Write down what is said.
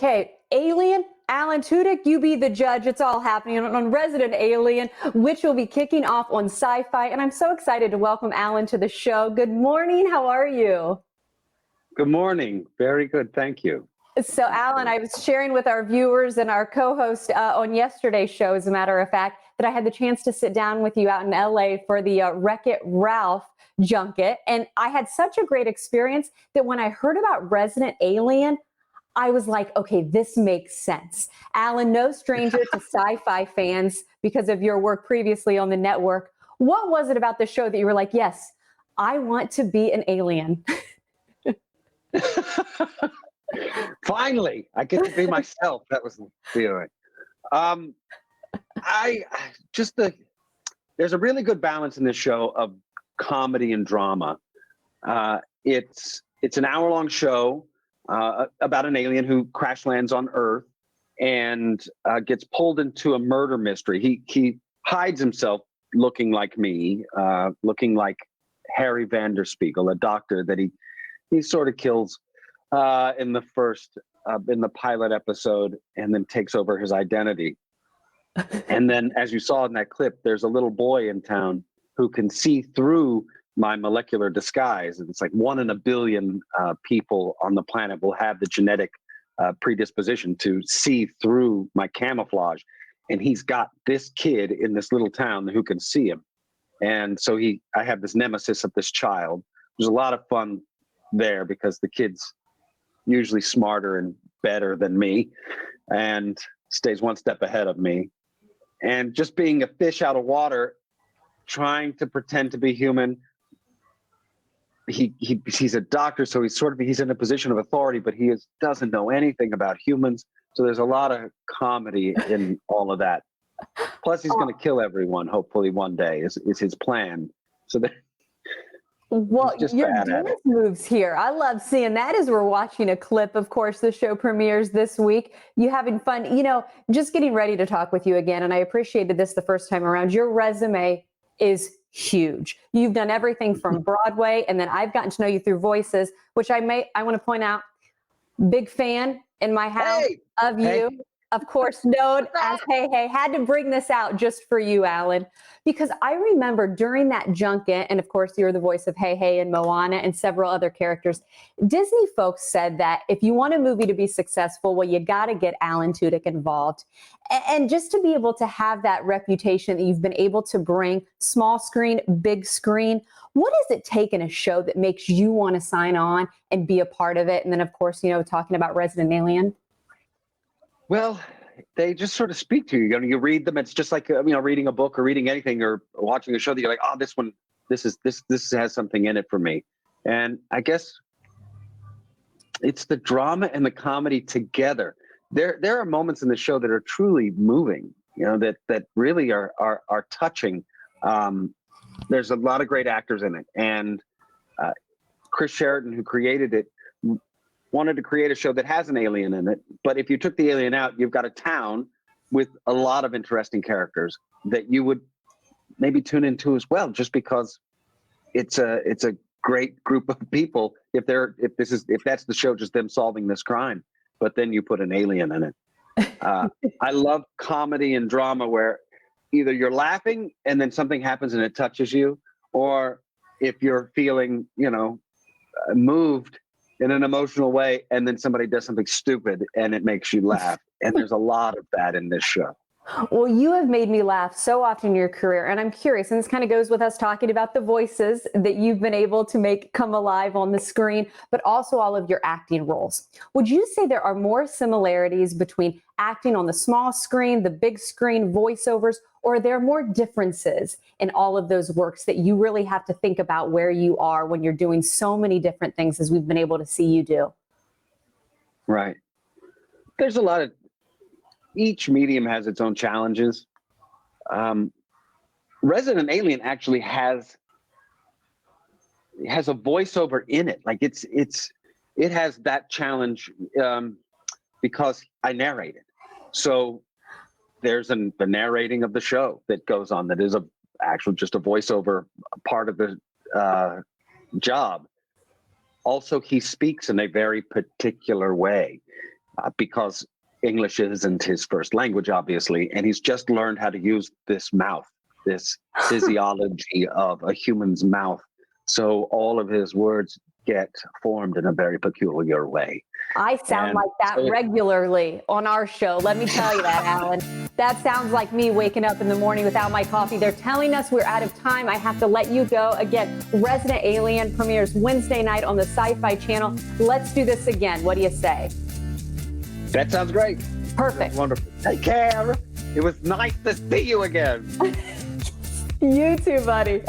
Okay, Alien, Alan Tudyk, you be the judge. It's all happening on Resident Alien, which will be kicking off on SyFy. And I'm so excited to welcome Alan to the show. Good morning. How are you? Good morning. Very good. Thank you. So, Alan, I was sharing with our viewers and our co-host on yesterday's show, as a matter of fact, that I had the chance to sit down with you out in LA for the Wreck-It Ralph junket. And I had such a great experience that when I heard about Resident Alien, I was like, okay, this makes sense. Alan, no stranger to SyFy fans because of your work previously on the network. What was it about the show that you were like, yes, I want to be an alien? Finally, I get to be myself. That was the feeling. There's a really good balance in this show of comedy and drama. It's an hour-long show about an alien who crash lands on Earth and gets pulled into a murder mystery. He hides himself looking like me, looking like Harry Vanderspiegel, a doctor that he sort of kills in the pilot episode, and then takes over his identity. And then, as you saw in that clip, there's a little boy in town who can see through my molecular disguise. And it's like 1 in a billion people on the planet will have the genetic predisposition to see through my camouflage. And he's got this kid in this little town who can see him. And so I have this nemesis of this child. There's a lot of fun there because the kid's usually smarter and better than me and stays one step ahead of me. And just being a fish out of water, trying to pretend to be human. He's a doctor, so he's in a position of authority, but he doesn't know anything about humans. So there's a lot of comedy in all of that. Plus, he's going to kill everyone, hopefully one day, is his plan. So that. Well, your dance moves here. I love seeing that as we're watching a clip. Of course, the show premieres this week. You having fun, just getting ready to talk with you again. And I appreciated this the first time around. Your resume is huge. You've done everything from Broadway, and then I've gotten to know you through Voices, which I want to point out, big fan in my house of you. Hey. Of course, known as Hey Hey. Had to bring this out just for you, Alan, because I remember during that junket, and of course, you're the voice of Hey Hey and Moana and several other characters. Disney folks said that if you want a movie to be successful, well, you got to get Alan Tudyk involved. And just to be able to have that reputation that you've been able to bring small screen, big screen, what does it take in a show that makes you want to sign on and be a part of it? And then, of course, talking about Resident Alien. Well, they just sort of speak to you. You read them. It's just like reading a book or reading anything or watching a show that you're like, oh, this has something in it for me. And I guess it's the drama and the comedy together. There are moments in the show that are truly moving. That really are touching. There's a lot of great actors in it, and Chris Sheridan, who created it, wanted to create a show that has an alien in it. But if you took the alien out, you've got a town with a lot of interesting characters that you would maybe tune into as well, just because it's a great group of people. If that's the show, just them solving this crime, but then you put an alien in it. I love comedy and drama where either you're laughing and then something happens and it touches you, or if you're feeling, moved in an emotional way, and then somebody does something stupid and it makes you laugh. And there's a lot of that in this show. Well, you have made me laugh so often in your career, and I'm curious, and this kind of goes with us talking about the voices that you've been able to make come alive on the screen, but also all of your acting roles. Would you say there are more similarities between acting on the small screen, the big screen, voiceovers, or are there more differences in all of those works that you really have to think about where you are when you're doing so many different things as we've been able to see you do? Right. There's a lot of, each medium has its own challenges. Resident Alien actually has a voiceover in it. Like it has that challenge because I narrate it. So there's the narrating of the show that goes on that is just a voiceover part of the job. Also, he speaks in a very particular way. because English isn't his first language, obviously, and he's just learned how to use this mouth, this physiology of a human's mouth. So all of his words get formed in a very peculiar way. I sound like that regularly on our show. Let me tell you that, Alan. That sounds like me waking up in the morning without my coffee. They're telling us we're out of time. I have to let you go. Again, Resident Alien premieres Wednesday night on the SyFy channel. Let's do this again. What do you say? That sounds great. Perfect. Wonderful. Take care. It was nice to see you again. You too, buddy.